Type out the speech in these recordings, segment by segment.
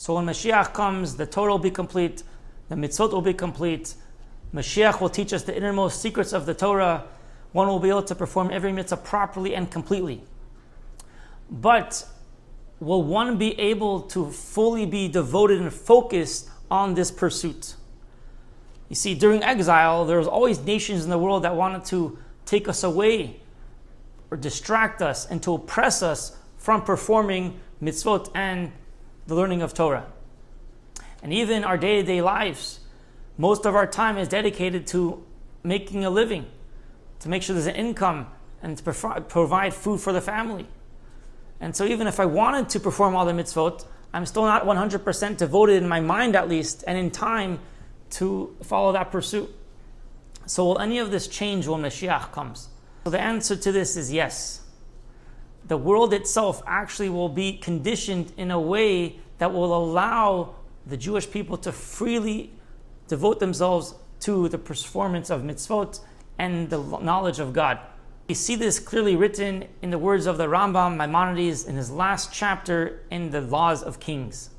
So when Mashiach comes, the Torah will be complete, the mitzvot will be complete, Mashiach will teach us the innermost secrets of the Torah. One will be able to perform every mitzvah properly and completely. But will one be able to fully be devoted and focused on this pursuit? You see, during exile, there was always nations in the world that wanted to take us away or distract us and to oppress us from performing mitzvot and the learning of Torah. And even our day-to-day lives, most of our time is dedicated to making a living, to make sure there's an income and to provide food for the family. And so even if I wanted to perform all the mitzvot, I'm still not 100% devoted in my mind at least and in time to follow that pursuit. So will any of this change when Mashiach comes? So the answer to this is yes. The world itself actually will be conditioned in a way that will allow the Jewish people to freely devote themselves to the performance of mitzvot and the knowledge of God. We see this clearly written in the words of the Rambam Maimonides in his last chapter in the Laws of Kings.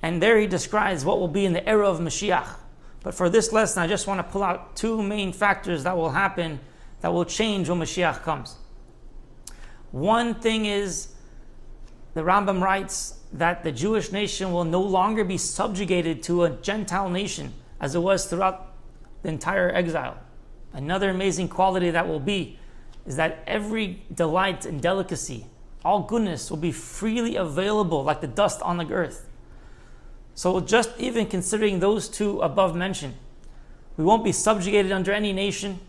And there he describes what will be in the era of Mashiach. But for this lesson, I just want to pull out two main factors that will happen, that will change when Mashiach comes. One thing is, the Rambam writes that the Jewish nation will no longer be subjugated to a Gentile nation as it was throughout the entire exile. Another amazing quality that will be is that every delight and delicacy, all goodness will be freely available like the dust on the earth. So just even considering those two above mentioned, we won't be subjugated under any nation,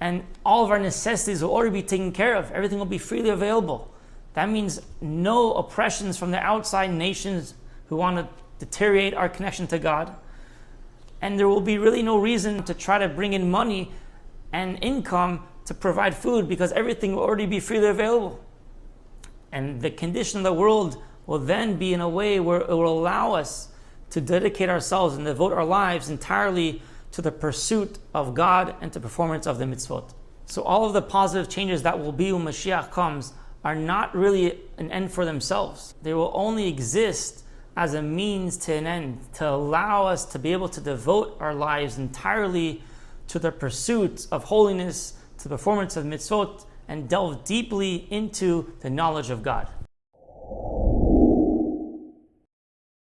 and all of our necessities will already be taken care of. Everything will be freely available. That means no oppressions from the outside nations who want to deteriorate our connection to God. And there will be really no reason to try to bring in money and income to provide food because everything will already be freely available. And the condition of the world will then be in a way where it will allow us to dedicate ourselves and devote our lives entirely to the pursuit of God and to performance of the mitzvot. So all of the positive changes that will be when Mashiach comes are not really an end for themselves. They will only exist as a means to an end, to allow us to be able to devote our lives entirely to the pursuit of holiness, to the performance of mitzvot, and delve deeply into the knowledge of God.